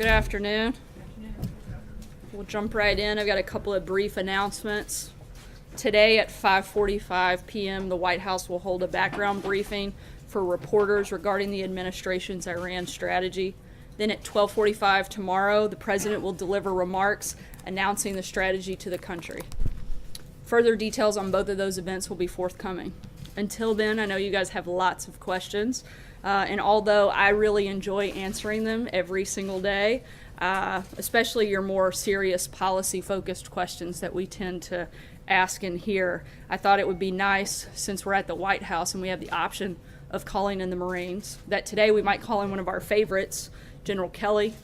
Good afternoon. We'll jump right in. I've got a couple of brief announcements. Today at 5:45 p.m., the White House will hold a background briefing for reporters regarding the administration's Iran strategy. Then at 12:45 tomorrow, the president will deliver remarks announcing the strategy to the country. Further details on both of those events will be forthcoming. Until then, I know you guys have lots of questions, and although I really enjoy answering them every single day, especially your more serious policy-focused questions that we tend to ask in here, I thought it would be nice, since we're at the White House and we have the option of calling in the Marines, that today we might call in one of our favorites, General Kelly.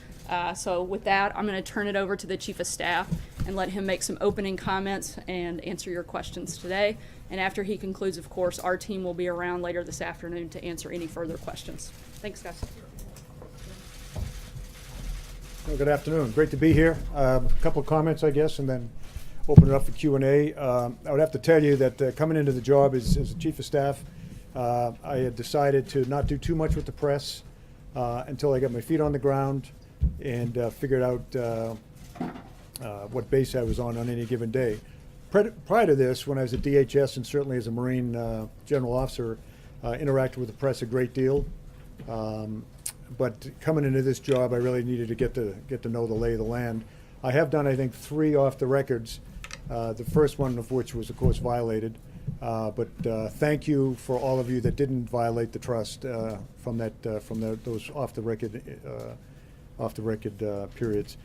So with that, I'm going to turn it over to the Chief of Staff and let him make some opening comments and answer your questions today. And after he concludes, of course, our team will be around later this afternoon to answer any further questions. Thanks, guys. Well, good afternoon. Great to be here. A couple of comments, I guess, and then open it up for Q&A. I would have to tell you that coming into the job as the Chief of Staff, I had decided to not do too much with the press until I got my feet on the ground and figured out what base I was on any given day. Prior to this, when I was at DHS and certainly as a Marine general officer, interacted with the press a great deal. But coming into this job, I really needed to get to know the lay of the land. I have done, I think, 3 off the records. The first one of which was, of course, violated. But thank you for all of you that didn't violate the trust from those off the record periods.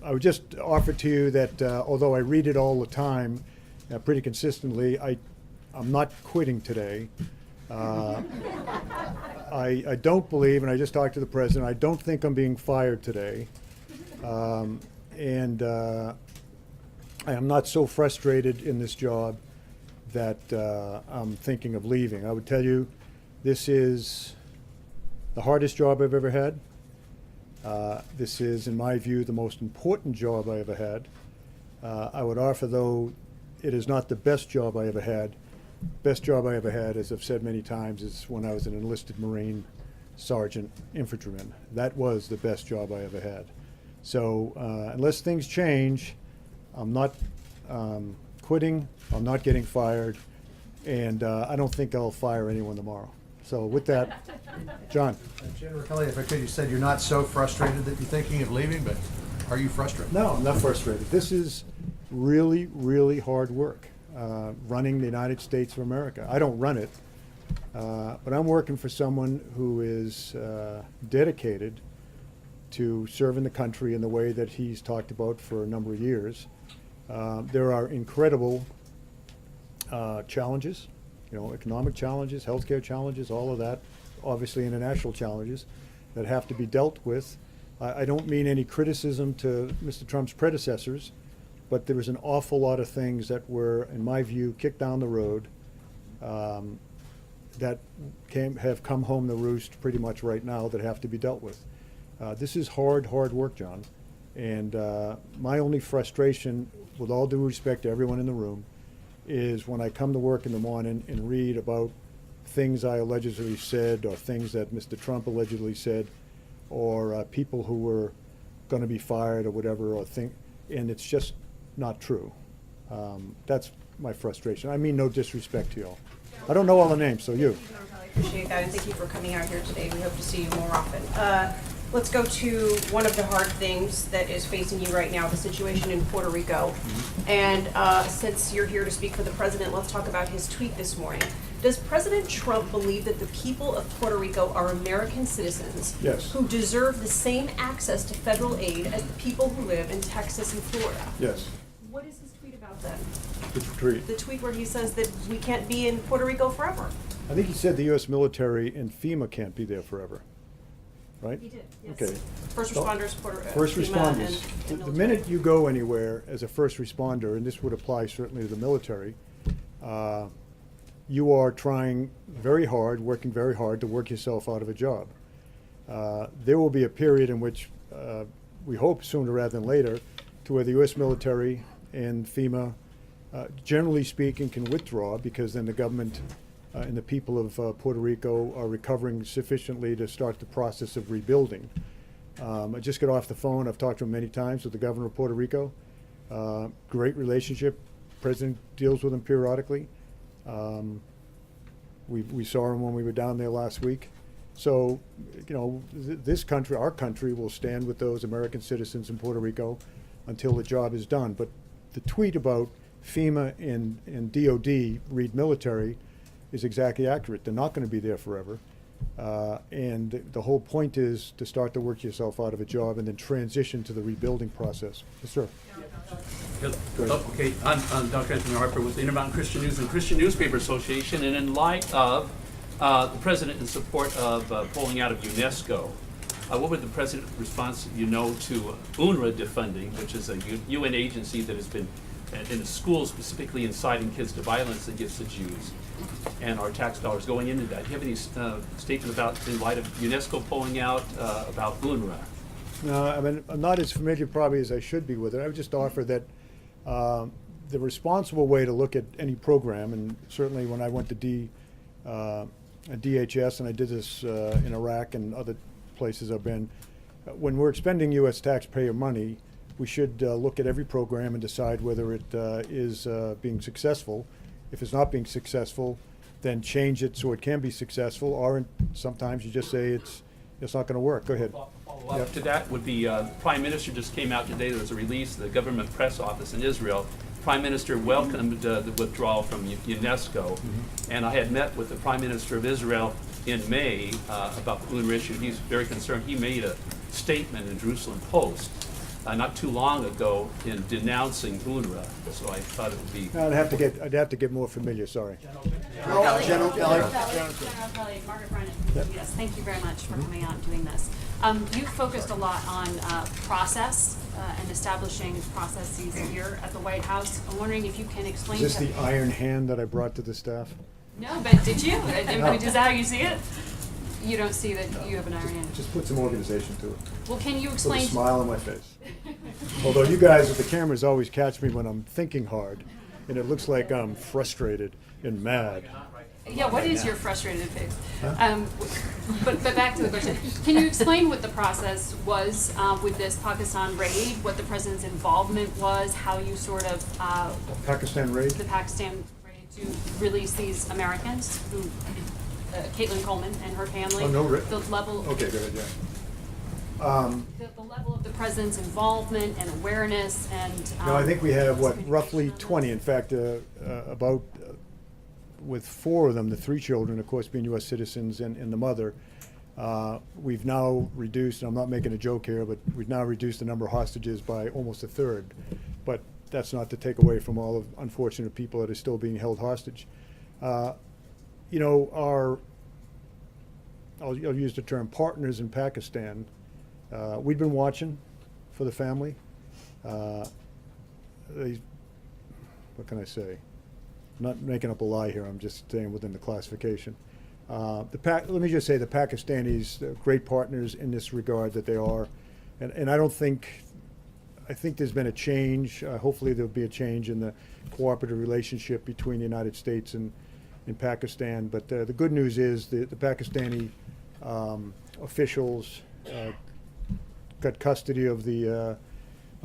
I would just offer to you that although I read it all the time, pretty consistently, I'm not quitting today. I don't believe, and I just talked to the president, I don't think I'm being fired today. And I am not so frustrated in this job that I'm thinking of leaving. I would tell you, this is the hardest job I've ever had. This is, in my view, the most important job I ever had. I would offer, though, it is not the best job I ever had. Best job I ever had, as I've said many times, is when I was an enlisted Marine sergeant infantryman. That was the best job I ever had. So unless things change, I'm not quitting, I'm not getting fired, and I don't think I'll fire anyone tomorrow. So with that, John. General Kelly, if I could, you said you're not so frustrated that you're thinking of leaving, but are you frustrated? No, I'm not frustrated. This is really, really hard work, running the United States of America. I don't run it, but I'm working for someone who is dedicated to serving the country in the way that he's talked about for a number of years. There are incredible challenges. Economic challenges, healthcare challenges, all of that, obviously international challenges that have to be dealt with. I don't mean any criticism to Mr. Trump's predecessors, but there was an awful lot of things that were, in my view, kicked down the road that have come home to roost pretty much right now that have to be dealt with. This is hard work, John. And my only frustration, with all due respect to everyone in the room, is when I come to work in the morning and read about things I allegedly said or things that Mr. Trump allegedly said or people who were going to be fired or whatever, and it's just not true. That's my frustration. I mean no disrespect to y'all. I don't know all the names, so you. I appreciate that, and thank you for coming out here today. We hope to see you more often. Let's go to one of the hard things that is facing you right now, the situation in Puerto Rico. And since you're here to speak for the president, let's talk about his tweet this morning. Does President Trump believe that the people of Puerto Rico are American citizens who deserve the same access to federal aid as the people who live in Texas and Florida? Yes. What is his tweet about then? Which tweet? The tweet where he says that we can't be in Puerto Rico forever. I think he said the U.S. military and FEMA can't be there forever. Right? He did, yes. Okay. First responders, First FEMA responders. and The minute you go anywhere as a first responder, and this would apply certainly to the military, you are trying very hard, working very hard to work yourself out of a job. There will be a period in which we hope sooner rather than later to where the U.S. military and FEMA, generally speaking, can withdraw because then the government and the people of Puerto Rico are recovering sufficiently to start the process of rebuilding. I just got off the phone. I've talked to him many times with the governor of Puerto Rico. Great relationship. President deals with him periodically. We saw him when we were down there last week. So, you know, this country, our country, will stand with those American citizens in Puerto Rico until the job is done. But the tweet about FEMA and DOD, read military, is exactly accurate. They're not going to be there forever. And the whole point is to start to work yourself out of a job and then transition to the rebuilding process. Yes, sir. Okay, I'm Dr. Anthony Harper with the Intermountain Christian News and Christian Newspaper Association, and in light of the president in support of pulling out of UNESCO, what would the president's response, to UNRWA defunding, which is a UN agency that has been in the schools specifically inciting kids to violence against the Jews, and our tax dollars going into that? Do you have any statement about, in light of UNESCO pulling out, about UNRWA? No, I mean, I'm not as familiar probably as I should be with it. I would just offer that the responsible way to look at any program, and certainly when I went to DHS, and I did this in Iraq and other places I've been, when we're expending U.S. taxpayer money, we should look at every program and decide whether it is being successful. If it's not being successful, then change it so it can be successful, or sometimes you just say it's not going to work. Go ahead. Follow-up to that would be, the Prime Minister just came out today, there was a release, the government press office in Israel. Prime Minister welcomed the withdrawal from UNESCO, and I had met with the Prime Minister of Israel in May about the UNRWA issue. He's very concerned. He made a statement in Jerusalem Post not too long ago in denouncing UNRWA, so I thought it would be... No, I'd have to get more familiar, sorry. General Kelly, Margaret Brennan. Yes, thank you very much for coming out and doing this. You've focused a lot on process and establishing processes here at the White House. I'm wondering if you can explain. Is this the iron hand that I brought to the staff? No, but did you? I mean, is that how you see it? You don't see that you have an iron hand? Just put some organization to it. Well, can you Put a explain? smile on my face. Although you guys with the cameras always catch me when I'm thinking hard, and it looks like I'm frustrated and mad. Yeah, what is your frustrated face? But back to the question. Can you explain what the process was with this Pakistan raid, what the president's involvement was, how you sort of, Pakistan raid? the Pakistan raid to release these Americans who, Caitlin Coleman and her family? Oh, no, the level, Okay, good, yeah. the level of the president's involvement and awareness and. No, I think we have, roughly 20. In fact, about, with 4 of them, the 3 children, of course, being U.S. citizens and the mother, we've now reduced, and I'm not making a joke here, but we've now reduced the number of hostages by almost a third. But that's not to take away from all of unfortunate people that are still being held hostage. I'll use the term partners in Pakistan. We've been watching for the family. What can I say? I'm not making up a lie here. I'm just staying within the classification. Let me just say the Pakistanis, great partners in this regard that they are, and I think there's been a change. Hopefully there'll be a change in the cooperative relationship between the United States and Pakistan. But the good news is the Pakistani officials got custody of the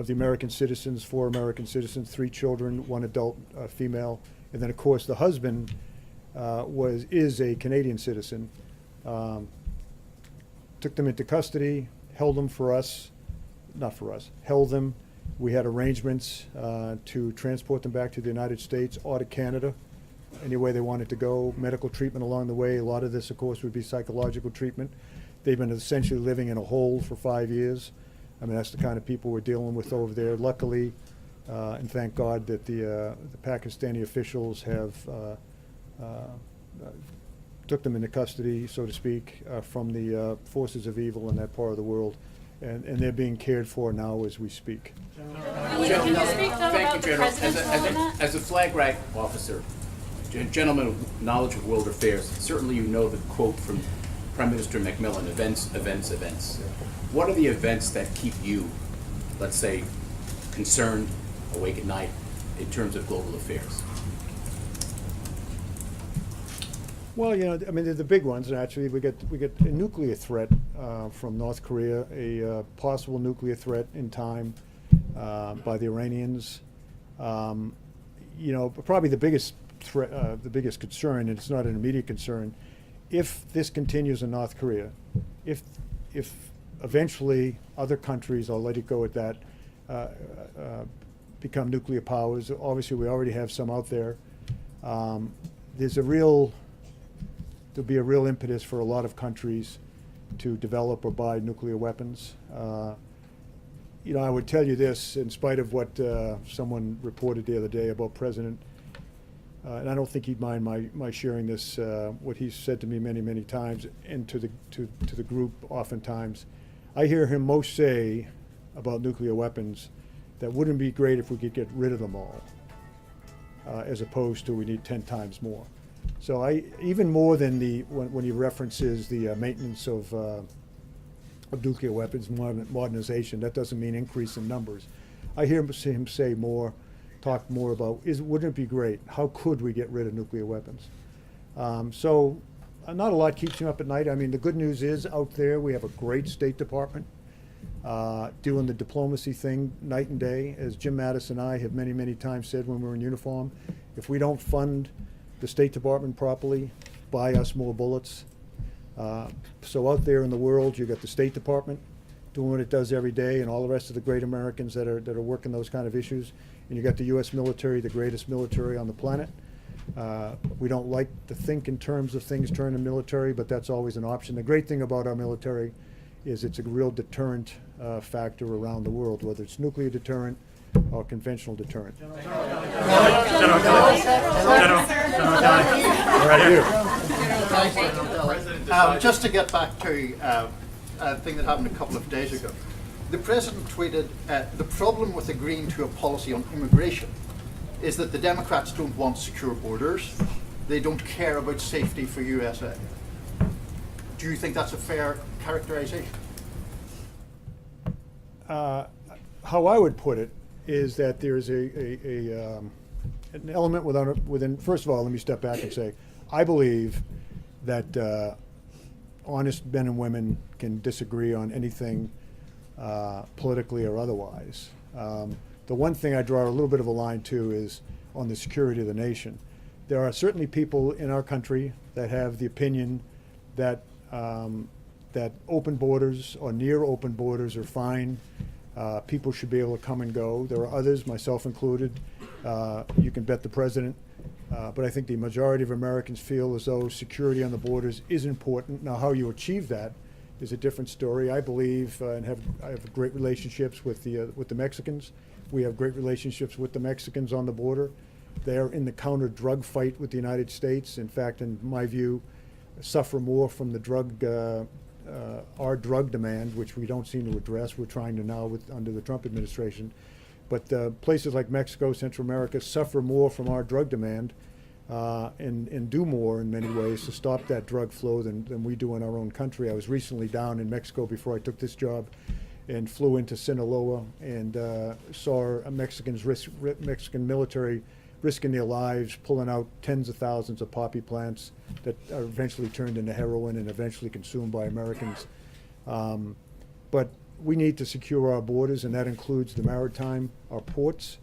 American citizens, 4 American citizens, 3 children, 1 adult female, and then of course the husband is a Canadian citizen. Took them into custody, held them held them. We had arrangements to transport them back to the United States or to Canada, any way they wanted to go. Medical treatment along the way. A lot of this, of course, would be psychological treatment. They've been essentially living in a hole for 5 years. I mean, that's the kind of people we're dealing with over there. Luckily, and thank God that the Pakistani officials have took them into custody, so to speak, from the forces of evil in that part of the world. And they're being cared for now as we speak. Can you speak though about the president's role in that? As a flag rank officer, gentleman with knowledge of world affairs, certainly you know the quote from Prime Minister Macmillan, events, events, events. What are the events that keep you, let's say, concerned, awake at night, in terms of global affairs? Well, you know, I mean, they're the big ones, and actually, we get a nuclear threat from North Korea, a possible nuclear threat in time by the Iranians. You know, probably the biggest threat, the biggest concern, and it's not an immediate concern, if this continues in North Korea, if eventually other countries, I'll let it go at that, become nuclear powers. Obviously, we already have some out there. There'll be a real impetus for a lot of countries to develop or buy nuclear weapons. You know, I would tell you this, in spite of what someone reported the other day about President, and I don't think he'd mind my sharing this, what he's said to me many, many times, and to the group oftentimes. I hear him most say about nuclear weapons that wouldn't be great if we could get rid of them all, as opposed to we need 10 times more. So even more than when he references the maintenance of nuclear weapons, modernization, that doesn't mean increase in numbers. I hear him say talk more about, wouldn't it be great? How could we get rid of nuclear weapons? So not a lot keeps him up at night. I mean, the good news is out there we have a great State Department doing the diplomacy thing night and day. As Jim Mattis and I have many, many times said when we were in uniform, if we don't fund the State Department properly, buy us more bullets. So out there in the world, you've got the State Department doing what it does every day, and all the rest of the great Americans that are working those kind of issues. And you got the U.S. military, the greatest military on the planet. We don't like to think in terms of things turning military, but that's always an option. The great thing about our military is it's a real deterrent factor around the world, whether it's nuclear deterrent or conventional deterrent. Just to get back to a thing that happened a couple of days ago. The president tweeted, the problem with agreeing to a policy on immigration is that the Democrats don't want secure borders. They don't care about safety for USA. Do you think that's a fair characterization? How I would put it is that there's an element within, first of all, let me step back and say, I believe that honest men and women can disagree on anything politically or otherwise. The one thing I draw a little bit of a line to is on the security of the nation. There are certainly people in our country that have the opinion that that open borders or near open borders are fine. People should be able to come and go. There are others, myself included. You can bet the president. But I think the majority of Americans feel as though security on the borders is important. Now, how you achieve that is a different story. I believe I have great relationships with the Mexicans. We have great relationships with the Mexicans on the border. They're in the counter-drug fight with the United States. In fact, in my view, suffer more from the our drug demand, which we don't seem to address. We're trying to now under the Trump administration. But places like Mexico, Central America suffer more from our drug demand and do more in many ways to stop that drug flow than we do in our own country. I was recently down in Mexico before I took this job and flew into Sinaloa and saw Mexican military risking their lives, pulling out tens of thousands of poppy plants that are eventually turned into heroin and eventually consumed by Americans. But we need to secure our borders, and that includes the maritime, our ports.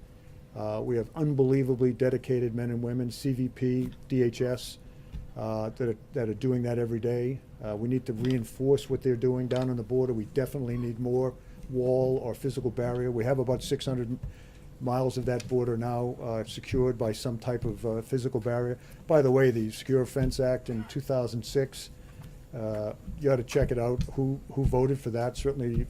We have unbelievably dedicated men and women, CVP, DHS, that are doing that every day. We need to reinforce what they're doing down on the border. We definitely need more wall or physical barrier. We have about 600 miles of that border now secured by some type of physical barrier. By the way, the Secure Fence Act in 2006, you ought to check it out. Who voted for that? Certainly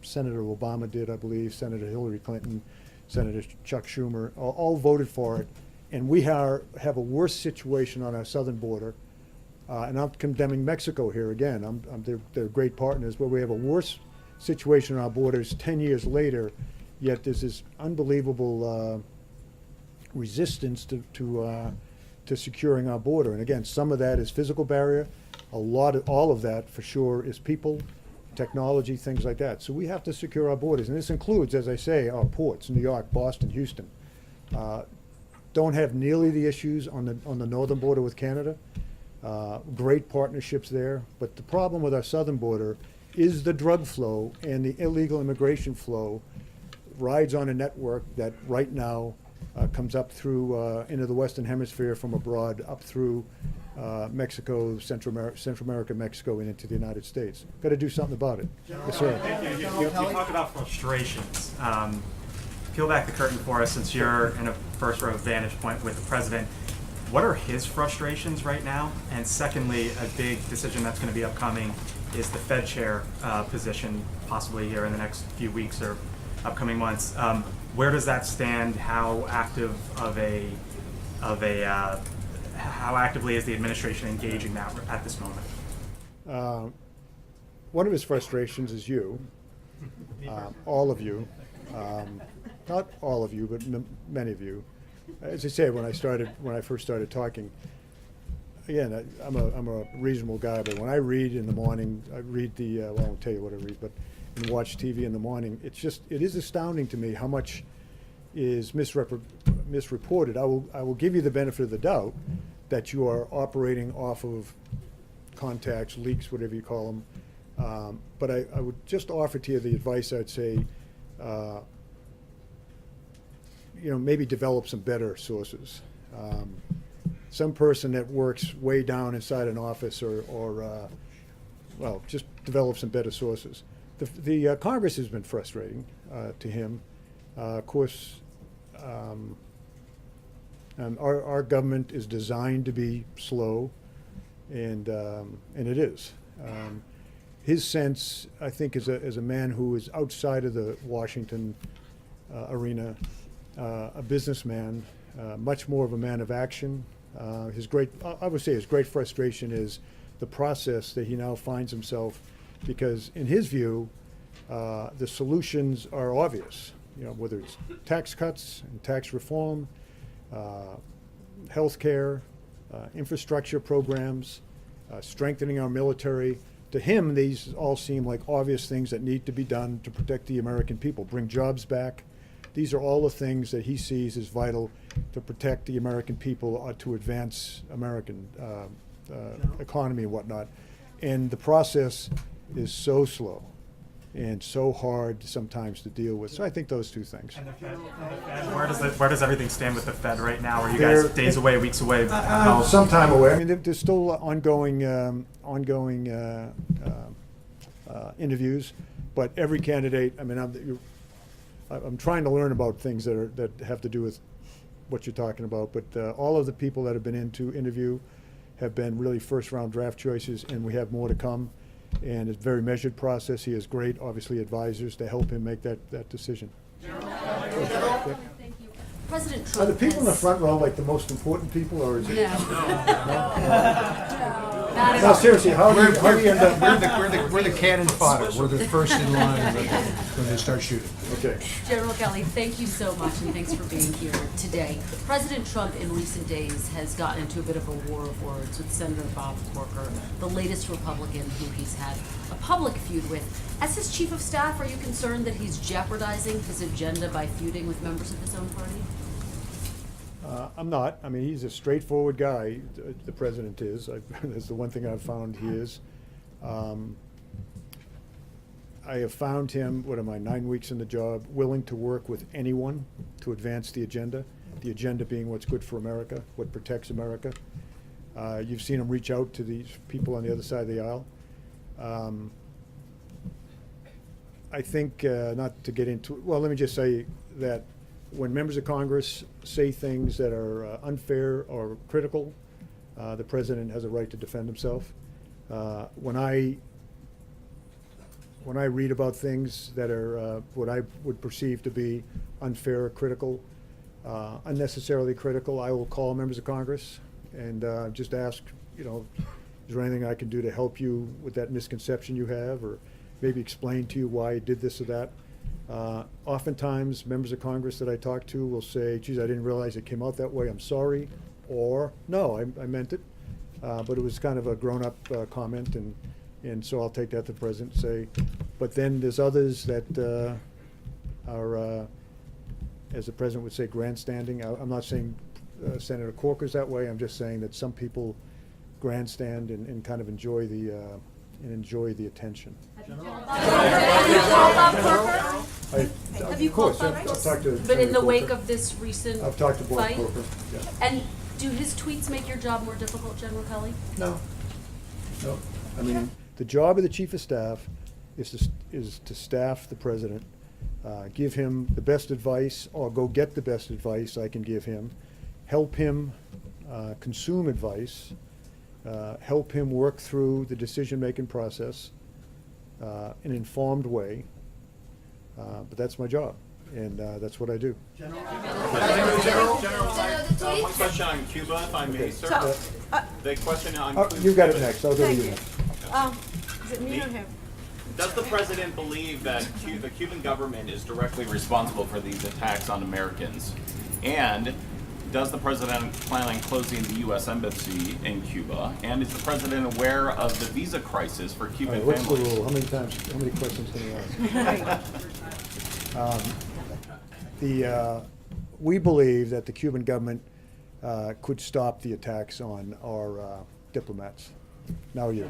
Senator Obama did, I believe, Senator Hillary Clinton, Senator Chuck Schumer, all voted for it. And we have a worse situation on our southern border. And I'm condemning Mexico here again. They're great partners, but we have a worse situation on our borders 10 years later, yet there's this unbelievable resistance to securing our border. And again, some of that is physical barrier. All of that for sure is people, technology, things like that. So we have to secure our borders. And this includes, as I say, our ports, New York, Boston, Houston. Don't have nearly the issues on the northern border with Canada, Great partnerships there, but the problem with our southern border is the drug flow, and the illegal immigration flow rides on a network that right now comes up through into the Western Hemisphere from abroad, up through Mexico, Central America, Mexico, and into the United States. Got to do something about it. Yes, sir. You talk about frustrations. Peel back the curtain for us, since you're in a first row vantage point with the president. What are his frustrations right now? And secondly, a big decision that's going to be upcoming is the Fed chair position, possibly here in the next few weeks or upcoming months. Where does that stand? How actively is the administration engaging that at this moment? One of his frustrations is you, all of you, not all of you, but many of you. As I say, when I first started talking, again, I'm a reasonable guy, but when I read in the morning, I read well, I won't tell you what I read, but and watch TV in the morning, it is astounding to me how much is misreported. I will give you the benefit of the doubt that you are operating off of contacts, leaks, whatever you call them. But I would just offer to you the advice. I'd say, maybe develop some better sources. Some person that works way down inside an office, or just develop some better sources. The Congress has been frustrating to him. Of course, our government is designed to be slow, and it is. His sense, I think, as a man who is outside of the Washington arena, a businessman, much more of a man of action. I would say his great frustration is the process that he now finds himself, because in his view, the solutions are obvious. Whether it's tax cuts and tax reform, health care, infrastructure programs, strengthening our military. To him, these all seem like obvious things that need to be done to protect the American people, bring jobs back. These are all the things that he sees as vital to protect the American people, to advance American economy and whatnot. And the process is so slow and so hard sometimes to deal with. So I think those two things. And the Fed, where does everything stand with the Fed right now? Are you guys days away, weeks away? Some time away. I mean, there's still ongoing interviews, but every candidate. I mean, I'm trying to learn about things that have to do with what you're talking about. But all of the people that have been in to interview have been really first-round draft choices, and we have more to come. And it's a very measured process. He has great, obviously, advisors to help him make that decision. Thank you. President Trump Are the people in the has- front row like the most important people, or is it? Not at No, all. seriously, how do you end up? We're the cannon fodder. We're the first in line when they start shooting. Okay. General Kelly, thank you so much, and thanks for being here today. President Trump in recent days has gotten into a bit of a war of words with Senator Bob Corker, the latest Republican who he's had a public feud with. As his chief of staff, are you concerned that he's jeopardizing his agenda by feuding with members of his own party? I'm not. I mean, he's a straightforward guy. The president is. That's the one thing I've found he is. I have found him, 9 weeks in the job, willing to work with anyone to advance the agenda being what's good for America, what protects America. You've seen him reach out to these people on the other side of the aisle. I think, not to get into, well, let me just say that when members of Congress say things that are unfair or critical, the president has a right to defend himself. When I read about things that are what I would perceive to be unfair or critical, unnecessarily critical, I will call members of Congress and just ask, is there anything I can do to help you with that misconception you have, or maybe explain to you why I did this or that. Oftentimes, members of Congress that I talk to will say, geez, I didn't realize it came out that way, I'm sorry, or no, I meant it. But it was kind of a grown-up comment, and so I'll take that to the president and say, but then there's others that are, as the president would say, grandstanding. I'm not saying Senator Corker's that way, I'm just saying that some people grandstand and kind of enjoy the attention. Have you Of course, called I've Bob talked to But in Senator the wake Corker. of this recent I've talked to Bob fight? Corker, yeah. And do his tweets make your job more difficult, General Kelly? No. No. I mean, the job of the chief of staff is to staff the president, give him the best advice, or go get the best advice I can give him, help him consume advice, help him work through the decision-making process in an informed way. But that's my job, and that's what I do. General, one question on Cuba, if I may, sir. The question on Oh, Cuba. you got it next. I'll go to Thank you you. next. Is it me or him? Does the president believe that the Cuban government is directly responsible for these attacks on Americans? And does the president plan on closing the U.S. embassy in Cuba? And is the president aware of the visa crisis for All Cuban right, what's the families? rule? How many questions can you ask? We believe that the Cuban government could stop the attacks on our diplomats. Now you.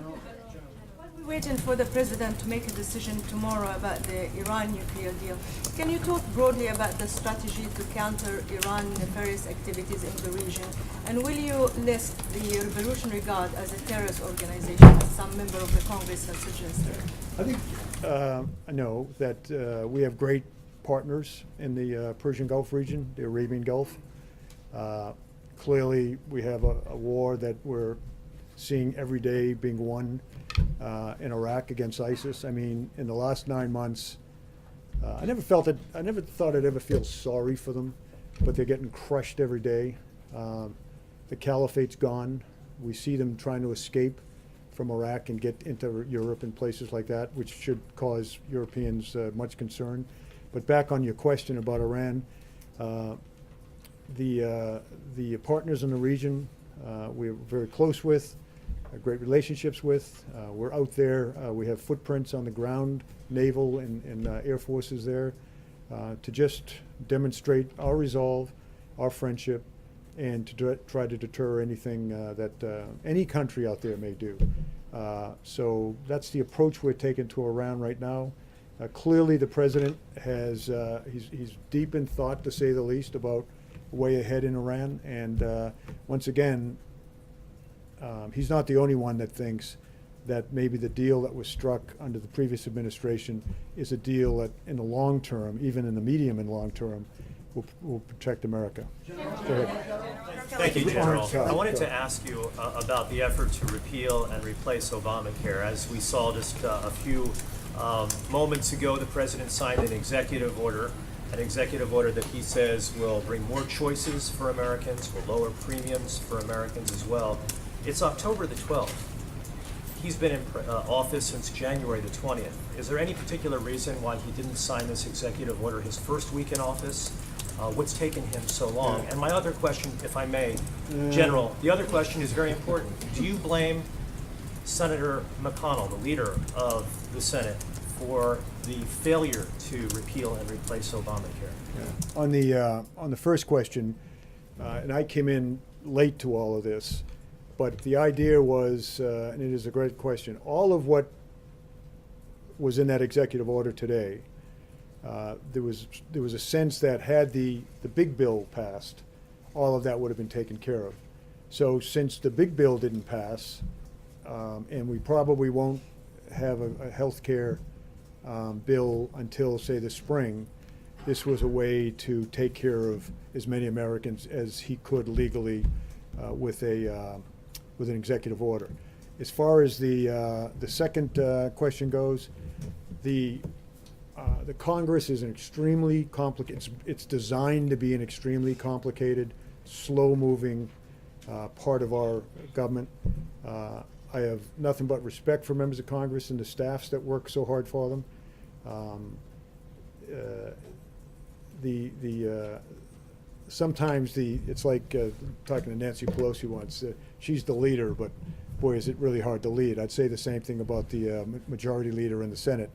We're waiting for the president to make a decision tomorrow about the Iran nuclear deal. Can you talk broadly about the strategy to counter Iran nefarious activities in the region? And will you list the Revolutionary Guard as a terrorist organization, as some member of the Congress has suggested? I think I know that we have great partners in the Persian Gulf region, the Arabian Gulf. Clearly, we have a war that we're seeing every day being won in Iraq against ISIS. I mean, in the last 9 months, I never thought I'd ever feel sorry for them, but they're getting crushed every day. The caliphate's gone. We see them trying to escape from Iraq and get into Europe and places like that, which should cause Europeans much concern. But back on your question about Iran, the partners in the region we're very close with, great relationships with. We're out there. We have footprints on the ground, naval and air forces there, to just demonstrate our resolve, our friendship, and to try to deter anything that any country out there may do. So that's the approach we're taking to Iran right now. Clearly, the president has he's deep in thought, to say the least, about way ahead in Iran. And once again, he's not the only one that thinks that maybe the deal that was struck under the previous administration is a deal that, in the long term, even in the medium and long term, will protect America. Go ahead. Thank you, General. Go. I wanted to ask you about the effort to repeal and replace Obamacare. As we saw just a few moments ago, the president signed an executive order that he says will bring more choices for Americans, will lower premiums for Americans as well. It's October the 12th. He's been in office since January the 20th. Is there any particular reason why he didn't sign this executive order his first week in office? What's taken him so long? And my other question, if I may, General, the other question is very important. Do you blame Senator McConnell, the leader of the Senate, for the failure to repeal and replace Obamacare? On the first question, and I came in late to all of this, but the idea was, and it is a great question, all of what was in that executive order today, there was a sense that had the big bill passed, all of that would have been taken care of. So since the big bill didn't pass, and we probably won't have a health care bill until, say, the spring, this was a way to take care of as many Americans as he could legally with an executive order. As far as the second question goes, the Congress is an extremely complicated. It's designed to be an extremely complicated, slow-moving part of our government. I have nothing but respect for members of Congress and the staffs that work so hard for them. Sometimes it's like talking to Nancy Pelosi once. She's the leader, but boy, is it really hard to lead. I'd say the same thing about the majority leader in the Senate.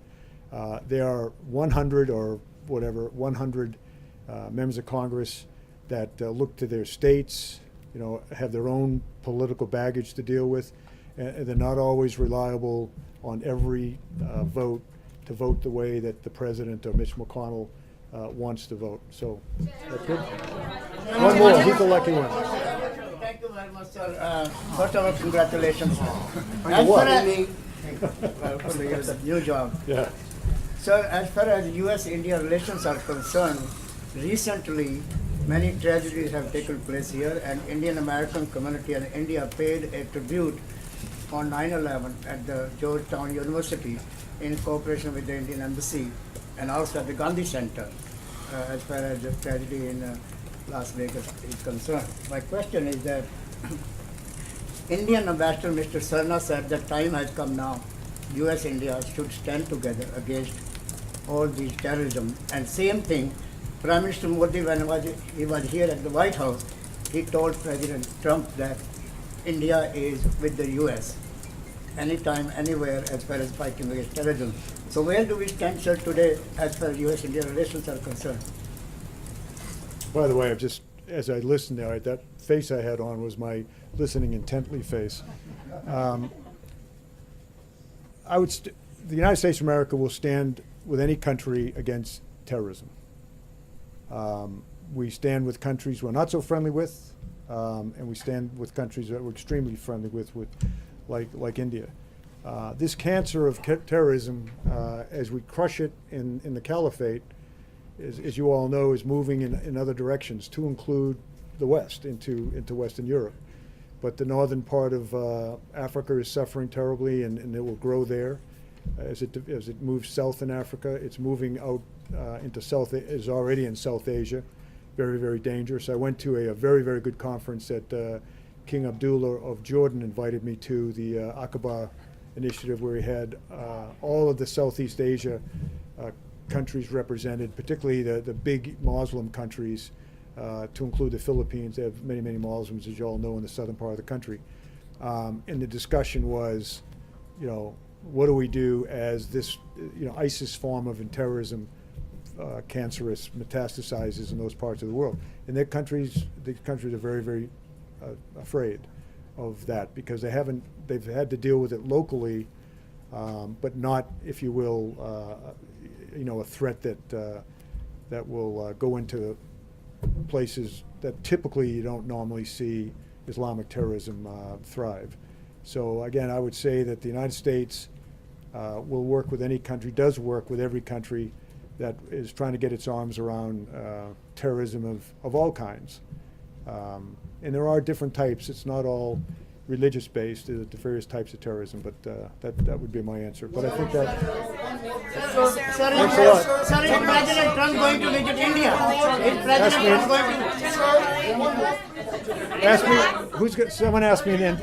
There are 100 or whatever, 100 members of Congress that look to their states, have their own political baggage to deal with, and they're not always reliable on every vote to vote the way that the president or Mitch McConnell wants to vote. So that's good. One more. He's the lucky one. Thank you very much, sir. First of all, congratulations. On what? For the new job. Yeah. So as far as U.S.-India relations are concerned, recently many tragedies have taken place here, and Indian American community in India paid a tribute on 9/11 at the Georgetown University in cooperation with the Indian Embassy and also at the Gandhi Center as far as the tragedy in Las Vegas is concerned. My question is that Indian Ambassador Mr. Sarna said that time has come now. U.S.-India should stand together against all these terrorism. And same thing, Prime Minister Modi, when he was here at the White House, he told President Trump that India is with the U.S. anytime, anywhere as far as fighting against terrorism. So where do we stand, sir, today as far as U.S.-India relations are concerned? By the way, as I listened there, that face I had on was my listening intently face. The United States of America will stand with any country against terrorism. We stand with countries we're not so friendly with, and we stand with countries that we're extremely friendly with like India. This cancer of terrorism, as we crush it in the caliphate, as you all know, is moving in other directions, to include the West, into Western Europe. But the northern part of Africa is suffering terribly, and it will grow there. As it moves south in Africa, it's moving out into is already in South Asia. Very, very dangerous. I went to a very, very good conference that King Abdullah of Jordan invited me to, the Huckabee initiative, where he had all of the Southeast Asia countries represented, particularly the big Muslim countries, to include the Philippines. They have many, many Muslims, as you all know, in the southern part of the country. And the discussion was, what do we do as this, ISIS form of terrorism, cancerous, metastasizes in those parts of the world? And these countries are very, very afraid of that, because they've had to deal with it locally, but not, if you will, a threat that will go into places that typically you don't normally see Islamic terrorism thrive. So again, I would say that the United States will work with any country, does work with every country that is trying to get its arms around terrorism of all kinds. And there are different types. It's not all religious-based. There are various types of terrorism, but that would be my answer. But I think that... So, sir, is President Trump going to visit India? Is President Trump going to... Someone asked me then.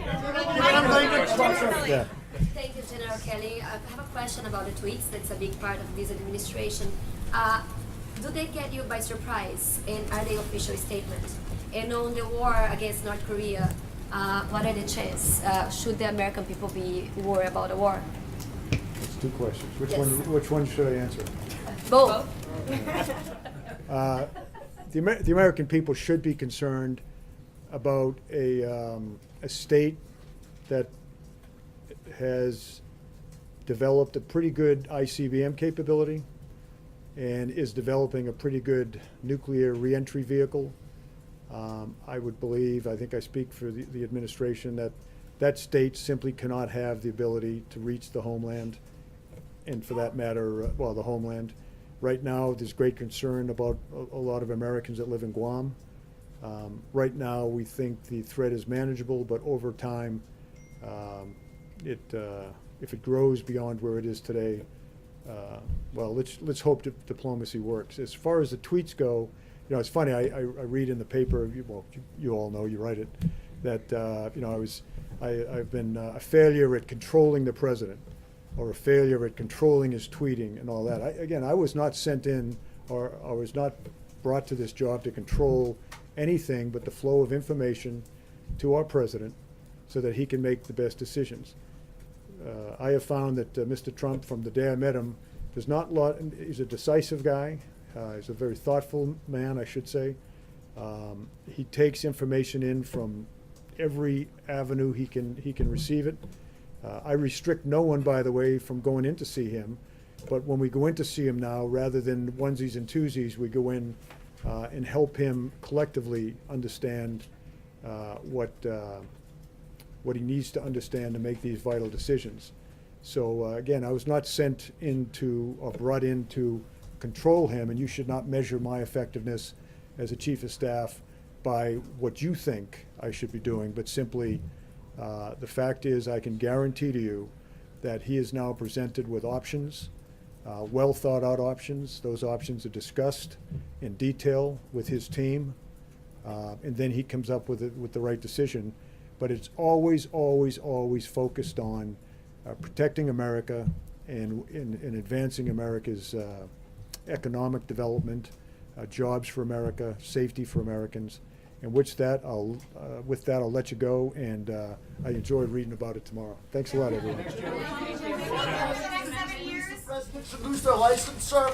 Yeah. Thank you, General Kelly. I have a question about the tweets. That's a big part of this administration. Do they get you by surprise, and are they official statements? And on the war against North Korea, what are the chances? Should the American people be worried about the war? That's two questions. Yes. Which one should I answer? Both. The American people should be concerned about a state that has developed a pretty good ICBM capability and is developing a pretty good nuclear reentry vehicle. I would believe, I think I speak for the administration, that state simply cannot have the ability to reach the homeland, and for that matter, the homeland. Right now, there's great concern about a lot of Americans that live in Guam. Right now, we think the threat is manageable, but over time, if it grows beyond where it is today, let's hope diplomacy works. As far as the tweets go, it's funny. I read in the paper. You all know, you write it, that I've been a failure at controlling the president, or a failure at controlling his tweeting and all that. I was not sent in, or I was not brought to this job to control anything but the flow of information to our president, so that he can make the best decisions. I have found that Mr. Trump, from the day I met him, he's a decisive guy. He's a very thoughtful man, I should say. He takes information in from every avenue he can receive it. I restrict no one, by the way, from going in to see him. But when we go in to see him now, rather than onesies and twosies, we go in and help him collectively understand what he needs to understand to make these vital decisions. So again, I was not sent into or brought in to control him, and you should not measure my effectiveness as a chief of staff by what you think I should be doing, but simply the fact is I can guarantee to you that he is now presented with options, well thought out options. Those options are discussed in detail with his team, and then he comes up with the right decision. But it's always, always, always focused on protecting America and in advancing America's economic development, jobs for America, safety for Americans. And with that, I'll let you go, and I enjoyed reading about it tomorrow. Thanks a lot, everyone. Presidents should lose their license, sir.